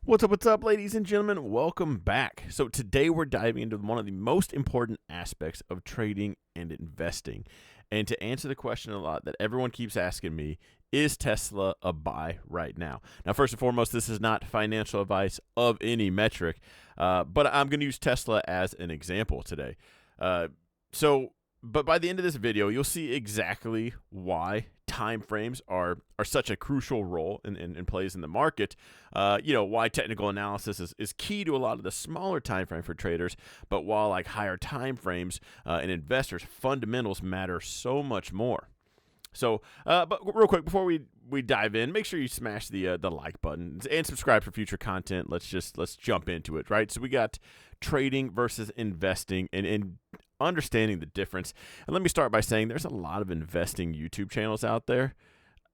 What's up, ladies and gentlemen? Welcome back. So today we're diving into one of the most important aspects of trading and investing. And to answer the question a lot that everyone keeps asking me, is Tesla a buy right now? Now, first and foremost, this is not financial advice of any metric, but I'm going to use Tesla as an example today. But by the end of this video, you'll see exactly why time frames are such a crucial role in plays in the market. Why technical analysis is key to a lot of the smaller time frame for traders, but while like higher time frames and investors, fundamentals matter so much more. So, but real quick before we dive in, make sure you smash the like button and subscribe for future content. Let's jump into it, right? So we got trading versus investing and understanding the difference. And let me start by saying there's a lot of investing YouTube channels out there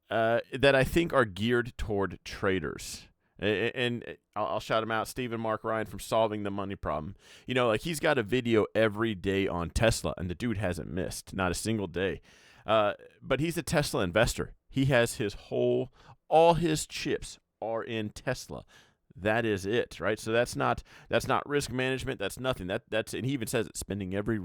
that I think are geared toward traders. And I'll shout him out, Stephen Mark Ryan from Solving the Money Problem. You know, like he's got a video every day on Tesla, and the dude hasn't missed, not a single day. But he's a Tesla investor. He has all his chips are in Tesla. That is it, right? So that's not risk management. That's nothing. And he even says it, spending every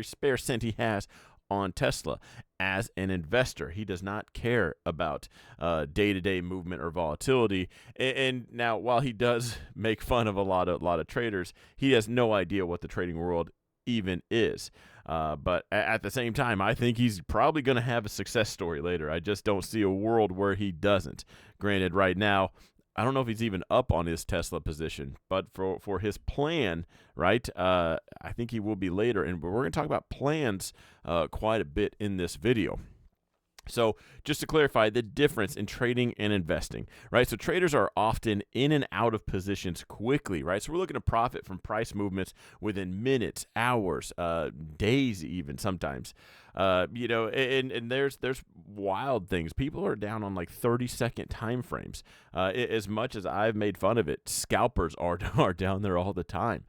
spare cent he has on Tesla as an investor. He does not care about day-to-day movement or volatility. And now, while he does make fun of a lot of traders, he has no idea what the trading world even is. But at the same time, I think he's probably going to have a success story later. I just don't see a world where he doesn't. Granted, right now, I don't know if he's even up on his Tesla position, but for his plan, right, I think he will be later. And we're going to talk about plans quite a bit in this video. So just to clarify the difference in trading and investing, right? So traders are often in and out of positions quickly, right? So we're looking to profit from price movements within minutes, hours, days even sometimes. And there's wild things. People are down on like 30-second time frames. As much as I've made fun of it, scalpers are down there all the time.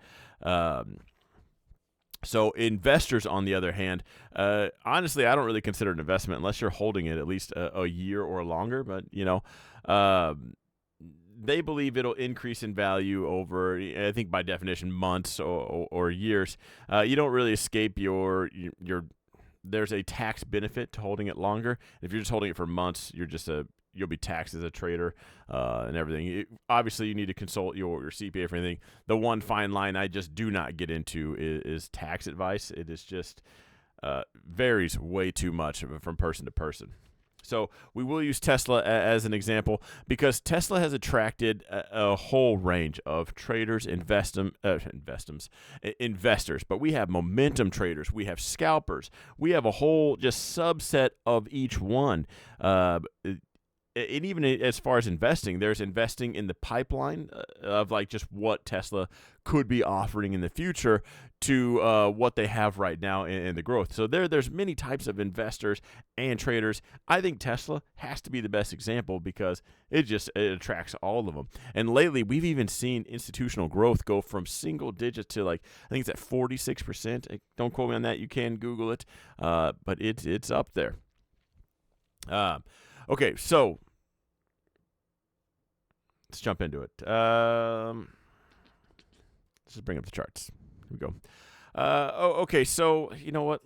So investors, on the other hand, honestly, I don't really consider it an investment unless you're holding it at least a year or longer. But, they believe it'll increase in value over, I think by definition, months or years. You don't really escape your there's a tax benefit to holding it longer. If you're just holding it for months, you'll be taxed as a trader and everything. Obviously, you need to consult your CPA for anything. The one fine line I just do not get into is tax advice. It is just varies way too much from person to person. So we will use Tesla as an example because Tesla has attracted a whole range of traders, investors. But we have momentum traders, we have scalpers, we have a whole just subset of each one. And even as far as investing, there's investing in the pipeline of like just what Tesla could be offering in the future to what they have right now in the growth. So there's many types of investors and traders. I think Tesla has to be the best example because it attracts all of them. And lately, we've even seen institutional growth go from single digits to like, I think it's at 46%. Don't quote me on that. You can Google it, but it's up there. Okay, so let's jump into it. Let's just bring up the charts. Here we go. Okay, so you know what?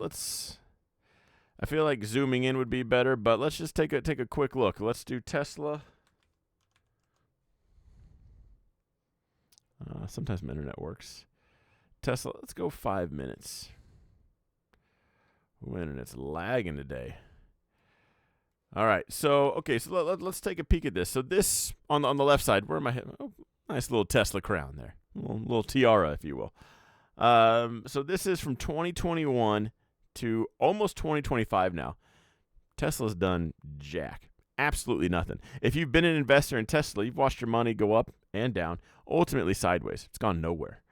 I feel like zooming in would be better, but let's just take a quick look. Let's do Tesla. Sometimes my internet works. Tesla, let's go 5 minutes. Ooh, internet's lagging today. All right, so let's take a peek at this. So this on the left side, where am I? Oh, nice little Tesla crown there, little tiara, if you will. So this is from 2021 to almost 2025 now. Tesla's done jack, absolutely nothing. If you've been an investor in Tesla, you've watched your money go up and down, ultimately sideways. It's gone nowhere.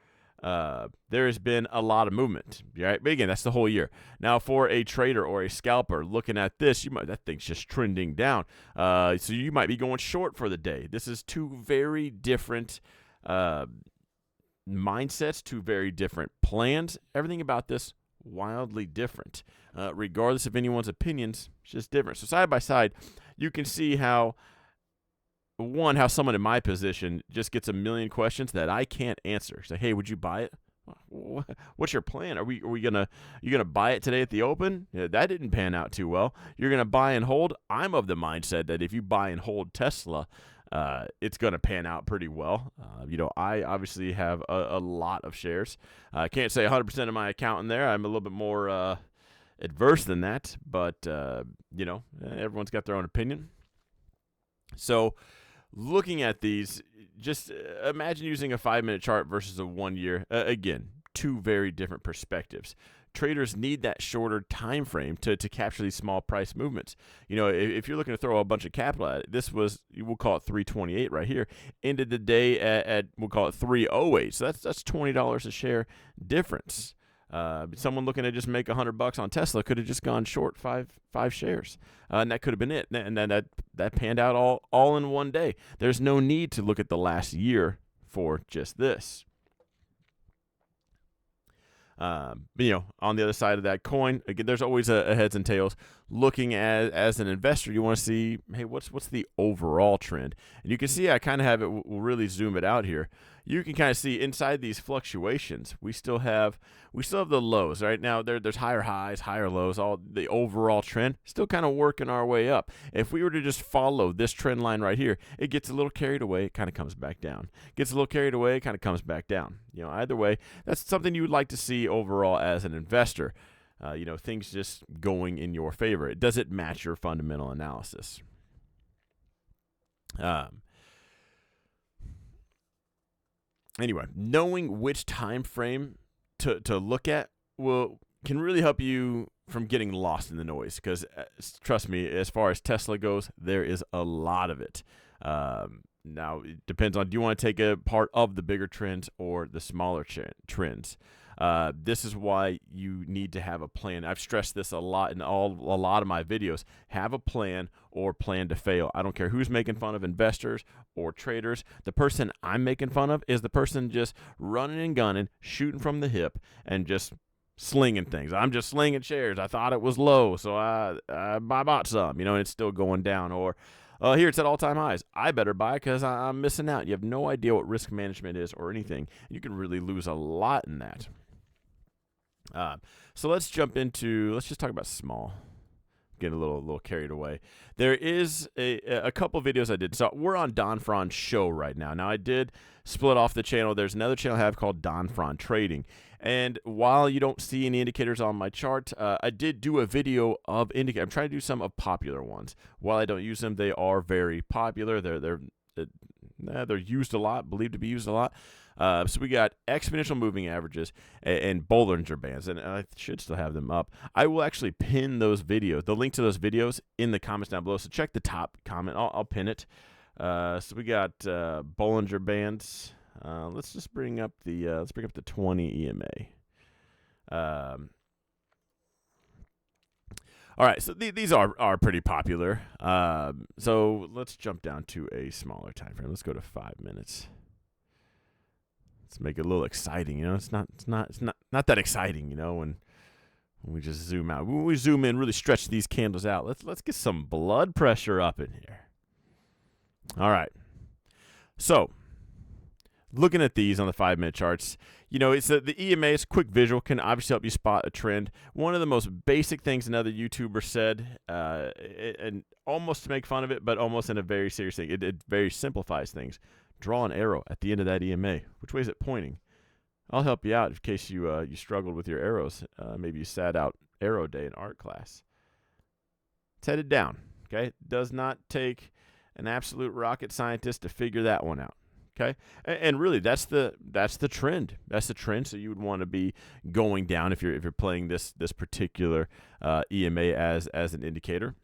There has been a lot of movement, right? But again, that's the whole year. Now, for a trader or a scalper looking at this, that thing's just trending down. So you might be going short for the day. This is two very different mindsets, two very different plans. Everything about this wildly different. Regardless of anyone's opinions, it's just different. So side by side, you can see how one, how someone in my position just gets a million questions that I can't answer. Say, hey, would you buy it? What's your plan? Are you gonna buy it today at the open? Yeah, that didn't pan out too well. You're gonna buy and hold. I'm of the mindset that if you buy and hold Tesla, it's gonna pan out pretty well. I obviously have a lot of shares. I can't say 100% of my account in there. I'm a little bit more adverse than that, but everyone's got their own opinion. So, looking at these, just imagine using a 5-minute chart versus a 1 year. Again, two very different perspectives. Traders need that shorter time frame to capture these small price movements. If you're looking to throw a bunch of capital at it, we'll call it 328 right here. Ended the day at we'll call it 308. So that's $20 a share difference. Someone looking to just make $100 on Tesla could have just gone short five shares, and that could have been it. And then that panned out all in one day. There's no need to look at the last year for just this. On the other side of that coin, again, there's always a heads and tails. Looking as an investor, you want to see, hey, what's the overall trend? And you can see I kind of have it. We'll really zoom it out here. You can kind of see inside these fluctuations, we still have the lows right now. There's higher highs, higher lows. All the overall trend still kind of working our way up. If we were to just follow this trend line right here, it gets a little carried away. It kind of comes back down. Gets a little carried away. It kind of comes back down. Either way, that's something you would like to see overall as an investor. Things just going in your favor. Does it match your fundamental analysis? Anyway, knowing which time frame to look at can really help you from getting lost in the noise. Because trust me, as far as Tesla goes, there is a lot of it. Now, it depends on, do you want to take a part of the bigger trends or the smaller trends? This is why you need to have a plan. I've stressed this a lot in a lot of my videos. Have a plan or plan to fail. I don't care who's making fun of investors or traders. The person I'm making fun of is the person just running and gunning, shooting from the hip, and just slinging things. I'm just slinging shares. I thought it was low, so I bought some, and it's still going down. Or here it's at all-time highs. I better buy because I'm missing out. You have no idea what risk management is or anything. You can really lose a lot in that. So let's just talk about small. Get a little carried away. There is a couple videos I did. So we're on Don Fran's show right now. Now I did split off the channel. There's another channel I have called Don Fran Trading. And while you don't see any indicators on my chart, I did do a video of indicators. I'm trying to do some of popular ones. While I don't use them, they are very popular. They're used a lot, believed to be used a lot. So we got exponential moving averages and Bollinger Bands, and I should still have them up. I will actually pin those videos, the link to those videos, in the comments down below. So check the top comment. I'll pin it. So we got Bollinger Bands. Let's just bring up the 20 EMA. All right, so these are pretty popular. So let's jump down to a smaller time frame. Let's go to 5 minutes. Let's make it a little exciting. It's not that exciting. When we just zoom out. When we zoom in, really stretch these candles out. Let's get some blood pressure up in here. All right. So, looking at these on the 5-minute charts, it's the EMA is quick visual, can obviously help you spot a trend. One of the most basic things another YouTuber said, and almost to make fun of it, but almost in a very serious thing, it very simplifies things. Draw an arrow at the end of that EMA. Which way is it pointing? I'll help you out in case you struggled with your arrows. Maybe you sat out arrow day in art class. It's headed down. Okay, does not take an absolute rocket scientist to figure that one out. Okay, and really that's the trend. That's the trend. So you would want to be going down if you're playing this particular EMA as an indicator.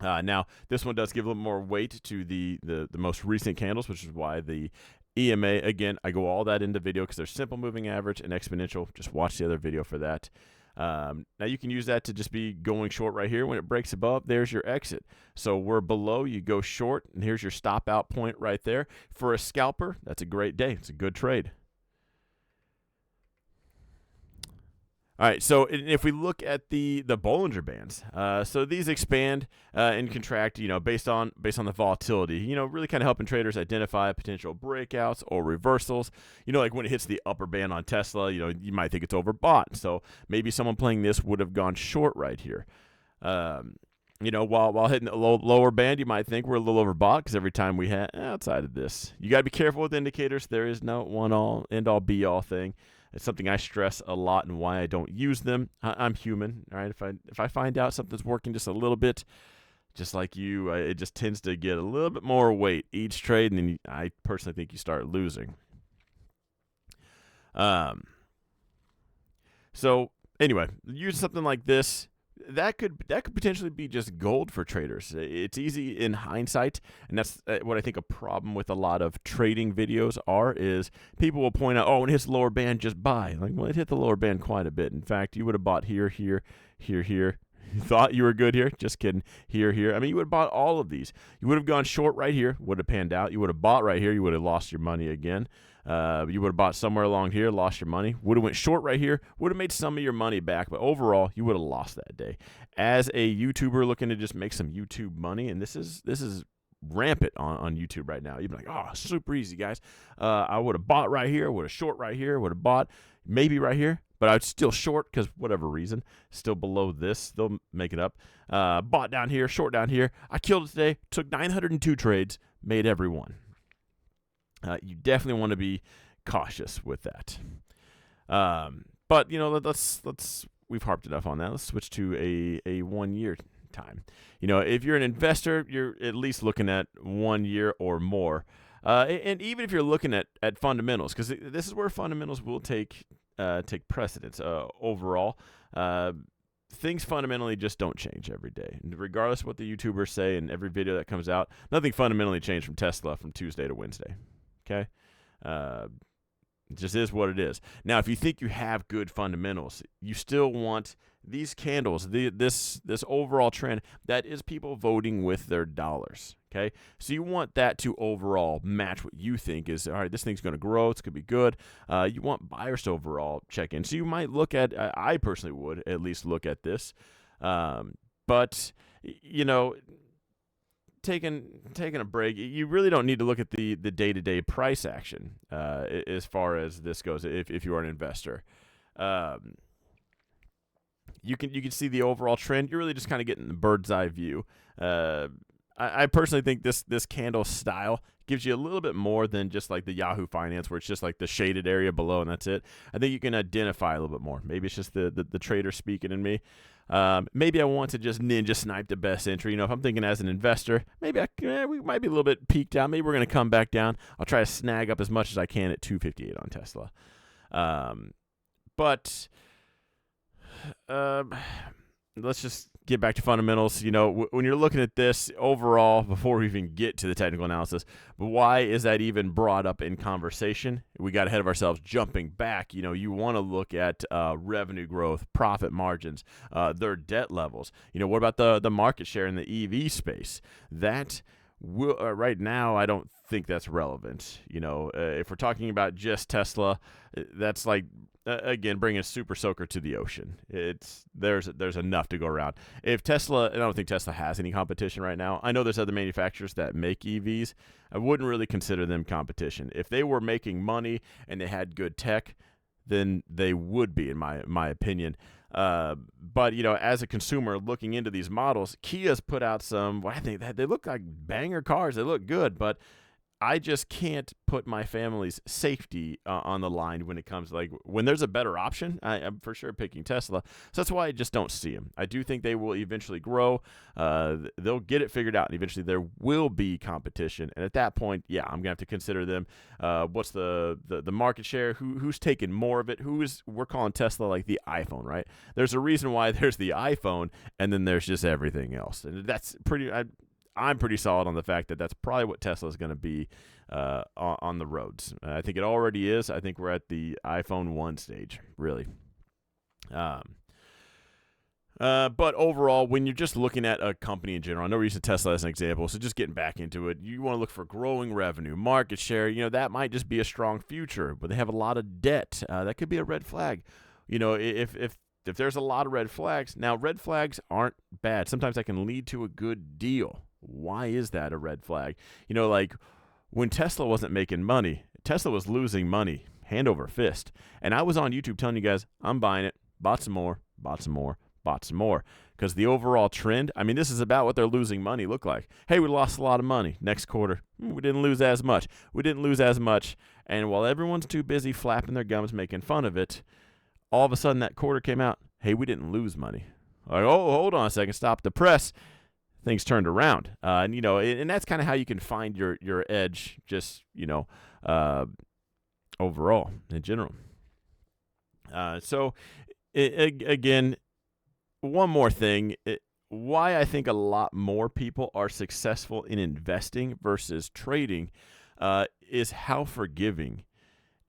Now, this one does give a little more weight to the most recent candles, which is why the EMA, again, I go all that into video because there's simple moving average and exponential. Just watch the other video for that. Now, you can use that to just be going short right here. When it breaks above, there's your exit. So we're below, you go short, and here's your stop out point right there. For a scalper, that's a great day. It's a good trade. All right, so if we look at the Bollinger Bands, so these expand and contract, based on the volatility, really kind of helping traders identify potential breakouts or reversals. Like when it hits the upper band on Tesla, you might think it's overbought. So maybe someone playing this would have gone short right here. While hitting the lower band, you might think we're a little overbought because every time we hit outside of this, you got to be careful with indicators. There is no one end all be all thing. It's something I stress a lot and why I don't use them. I'm human, all right? If I find out something's working just a little bit, just like you, it just tends to get a little bit more weight each trade, and then I personally think you start losing. So anyway, use something like this. That could potentially be just gold for traders. It's easy in hindsight, and that's what I think a problem with a lot of trading videos is people will point out, when it hits the lower band, just buy. Like, well, it hit the lower band quite a bit. In fact, you would have bought here, here, here, here. You thought you were good here? Just kidding. Here, here. I mean, you would have bought all of these. You would have gone short right here, would have panned out. You would have bought right here. You would have lost your money again. You would have bought somewhere along here, lost your money. Would have went short right here, would have made some of your money back, but overall, you would have lost that day. As a YouTuber looking to just make some YouTube money, and this is rampant on YouTube right now. You'd be like, super easy, guys. I would have bought right here, would have short right here, would have bought maybe right here, but I'd still short because whatever reason, still below this, they'll make it up. Bought down here, short down here. I killed it today, took 902 trades, made every one. You definitely want to be cautious with that. But let's we've harped enough on that. Let's switch to a 1 year time. If you're an investor, you're at least looking at 1 year or more. And even if you're looking at fundamentals, because this is where fundamentals will take precedence overall. Things fundamentally just don't change every day. And regardless of what the YouTubers say in every video that comes out, nothing fundamentally changed from Tesla from Tuesday to Wednesday. Okay? It just is what it is. Now, if you think you have good fundamentals, you still want these candles, this overall trend, that is people voting with their dollars. Okay? So you want that to overall match what you think is, all right, this thing's going to grow, it's going to be good. You want buyers to overall check in. So you might look at, I personally would at least look at this. But, taking a break, you really don't need to look at the day-to-day price action as far as this goes if you are an investor. You can see the overall trend. You're really just kind of getting the bird's eye view. I personally think this candle style gives you a little bit more than just like the Yahoo Finance, where it's just like the shaded area below and that's it. I think you can identify a little bit more. Maybe it's just the trader speaking in me. Maybe I want to just ninja snipe the best entry. If I'm thinking as an investor, maybe we might be a little bit peaked out. Maybe we're going to come back down. I'll try to snag up as much as I can at 258 on Tesla. But let's just get back to fundamentals. When you're looking at this overall, before we even get to the technical analysis, but why is that even brought up in conversation? We got ahead of ourselves jumping back. You want to look at revenue growth, profit margins, their debt levels. What about the market share in the EV space? That will, right now, I don't think that's relevant. If we're talking about just Tesla, that's like, again, bringing a super soaker to the ocean. There's enough to go around. If Tesla, and I don't think Tesla has any competition right now. I know there's other manufacturers that make EVs. I wouldn't really consider them competition. If they were making money and they had good tech, then they would be, in my opinion. But as a consumer looking into these models, Kia's put out some. I think they look like banger cars. They look good, but I just can't put my family's safety on the line when it comes when there's a better option. I'm for sure picking Tesla. So that's why I just don't see them. I do think they will eventually grow. They'll get it figured out, and eventually there will be competition. And at that point, yeah, I'm gonna have to consider them. What's the market share? Who's taking more of it? We're calling Tesla like the iPhone, right? There's a reason why there's the iPhone, and then there's just everything else. And that's pretty. I'm pretty solid on the fact that that's probably what Tesla is going to be on the roads. I think it already is. I think we're at the iPhone 1 stage, really. But overall, when you're just looking at a company in general, I know we're using Tesla as an example, so just getting back into it, you want to look for growing revenue, market share. That might just be a strong future, but they have a lot of debt. That could be a red flag. If if there's a lot of red flags, now red flags aren't bad. Sometimes that can lead to a good deal. Why is that a red flag? Like when Tesla wasn't making money, Tesla was losing money hand over fist. And I was on YouTube telling you guys, I'm buying it, bought some more, bought some more, bought some more. Because the overall trend, this is about what their losing money look like. Hey, we lost a lot of money. Next quarter, we didn't lose as much. We didn't lose as much. And while everyone's too busy flapping their gums, making fun of it, all of a sudden that quarter came out, hey, we didn't lose money. Like, oh, hold on a second, stop the press. Things turned around. And that's kind of how you can find your edge just, overall in general. Again, one more thing, why I think a lot more people are successful in investing versus trading is how forgiving.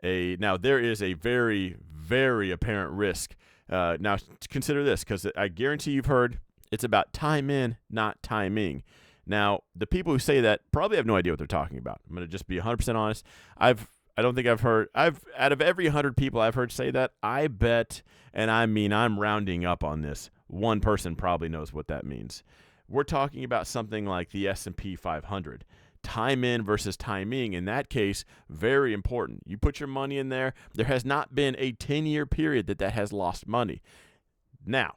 Now, there is a very, very apparent risk. Now, consider this, because I guarantee you've heard it's about time in, not timing. Now, the people who say that probably have no idea what they're talking about. I'm going to just be 100% honest. I don't think I've heard, out of every 100 people I've heard say that, I bet, and I'm rounding up on this, one person probably knows what that means. We're talking about something like the S&P 500. Time in versus timing, in that case, very important. You put your money in there. There has not been a 10-year period that has lost money. Now,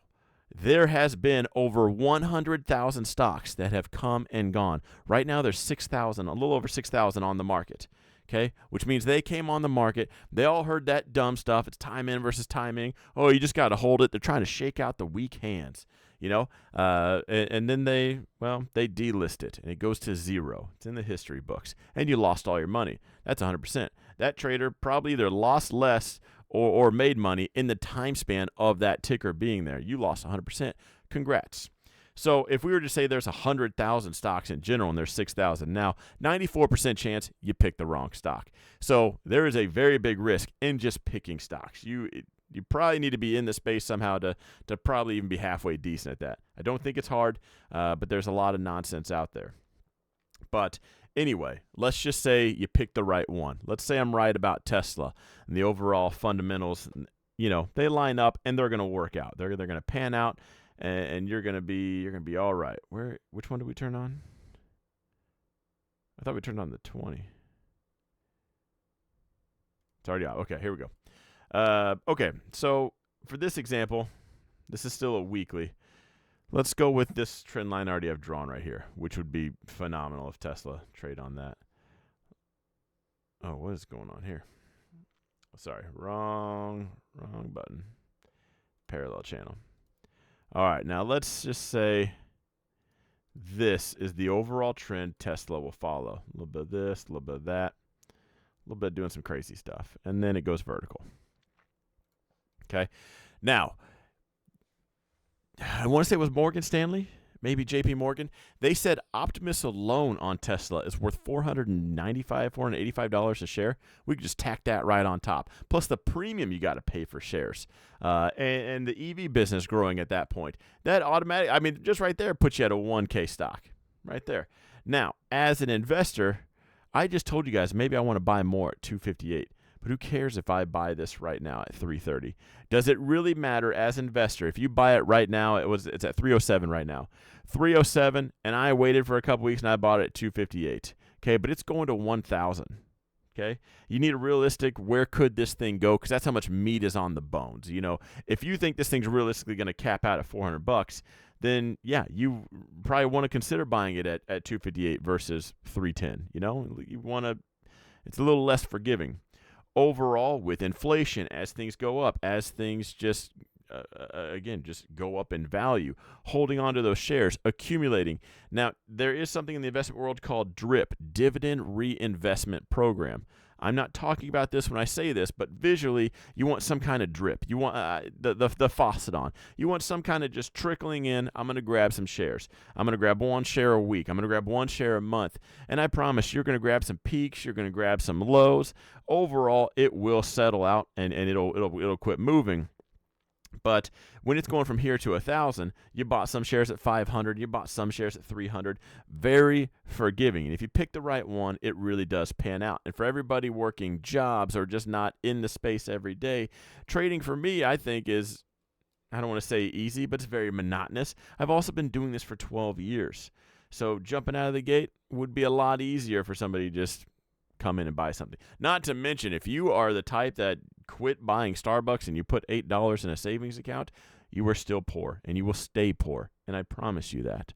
there has been over 100,000 stocks that have come and gone. Right now, there's 6,000, a little over 6,000 on the market. Okay, which means they came on the market. They all heard that dumb stuff. It's time in versus timing. Oh, you just got to hold it. They're trying to shake out the weak hands, and then they delist it, and it goes to zero. It's in the history books, and you lost all your money. That's 100%. That trader probably either lost less or made money in the time span of that ticker being there. You lost 100%. Congrats. So if we were to say there's 100,000 stocks in general and there's 6,000 now, 94% chance you picked the wrong stock. So there is a very big risk in just picking stocks. You probably need to be in the space somehow to probably even be halfway decent at that. I don't think it's hard, but there's a lot of nonsense out there. But anyway, let's just say you picked the right one. Let's say I'm right about Tesla and the overall fundamentals. They line up and they're going to work out. They're going to pan out. And you're gonna be all right. Which one did we turn on? I thought we turned on the 20. It's already out. Okay, here we go. Okay, so for this example, this is still a weekly. Let's go with this trend line I already have drawn right here, which would be phenomenal if Tesla trade on that. Oh, what is going on here? Sorry, wrong button. Parallel channel. All right, now let's just say this is the overall trend Tesla will follow. A little bit of this, a little bit of that, a little bit of doing some crazy stuff, and then it goes vertical. Okay, now I want to say it was Morgan Stanley, maybe JP Morgan. They said Optimus alone on Tesla is worth $485 a share. We could just tack that right on top. Plus the premium you got to pay for shares. And the EV business growing at that point. That automatic, just right there puts you at a 1K stock. Right there. Now, as an investor, I just told you guys maybe I want to buy more at 258. But who cares if I buy this right now at 330? Does it really matter as an investor? If you buy it right now, it's at 307 right now. 307, and I waited for a couple weeks and I bought it at 258. Okay, but it's going to 1,000. Okay, you need a realistic, where could this thing go? Because that's how much meat is on the bones. If you think this thing's realistically going to cap out at $400, then yeah, you probably want to consider buying it at 258 versus 310. You want to. It's a little less forgiving. Overall, with inflation, as things go up, as things just go up in value, holding on to those shares, accumulating. Now, there is something in the investment world called DRIP, Dividend Reinvestment Program. I'm not talking about this when I say this, but visually, you want some kind of drip. You want the faucet on. You want some kind of just trickling in. I'm going to grab some shares. I'm going to grab one share a week. I'm going to grab one share a month. And I promise you're going to grab some peaks. You're going to grab some lows. Overall, it will settle out and it'll quit moving. But when it's going from here to 1,000, you bought some shares at 500, you bought some shares at 300. Very forgiving. And if you pick the right one, it really does pan out. And for everybody working jobs or just not in the space every day, trading for me, I think, is I don't want to say easy, but it's very monotonous. I've also been doing this for 12 years. So jumping out of the gate would be a lot easier for somebody to just come in and buy something. Not to mention, if you are the type that quit buying Starbucks and you put $8 in a savings account, you are still poor, and you will stay poor. And I promise you that,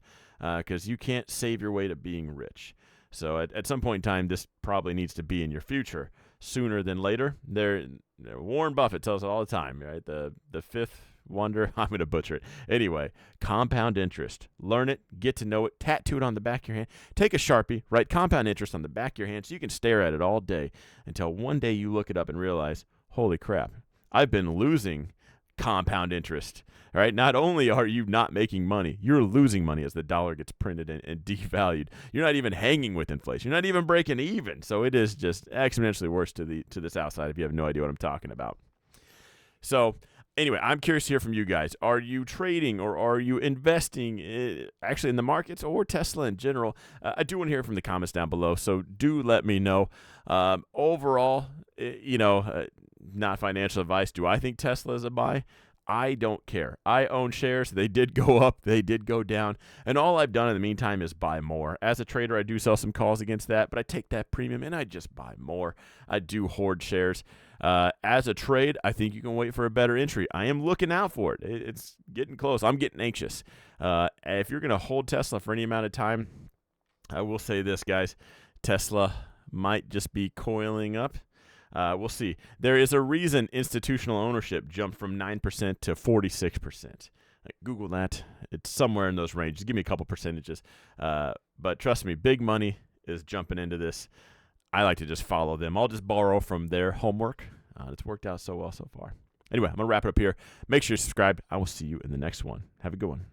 because you can't save your way to being rich. So at some point in time, this probably needs to be in your future sooner than later. Warren Buffett tells it all the time, right? The fifth wonder, I'm going to butcher it. Anyway, compound interest. Learn it, get to know it, tattoo it on the back of your hand. Take a Sharpie, write compound interest on the back of your hand so you can stare at it all day until one day you look it up and realize, holy crap, I've been losing compound interest. All right, not only are you not making money, you're losing money as the dollar gets printed and devalued. You're not even hanging with inflation. You're not even breaking even. So it is just exponentially worse to the south side if you have no idea what I'm talking about. So anyway, I'm curious to hear from you guys. Are you trading or are you investing actually in the markets or Tesla in general? I do want to hear from the comments down below, so do let me know. Overall, not financial advice. Do I think Tesla is a buy? I don't care. I own shares. They did go up. They did go down. And all I've done in the meantime is buy more. As a trader, I do sell some calls against that, but I take that premium and I just buy more. I do hoard shares. As a trade, I think you can wait for a better entry. I am looking out for it. It's getting close. I'm getting anxious. If you're going to hold Tesla for any amount of time, I will say this, guys. Tesla might just be coiling up. We'll see. There is a reason institutional ownership jumped from 9% to 46%. Google that. It's somewhere in those ranges. Give me a couple percentages. But trust me, big money is jumping into this. I like to just follow them. I'll just borrow from their homework. It's worked out so well so far. Anyway, I'm going to wrap it up here. Make sure you subscribe. I will see you in the next one. Have a good one.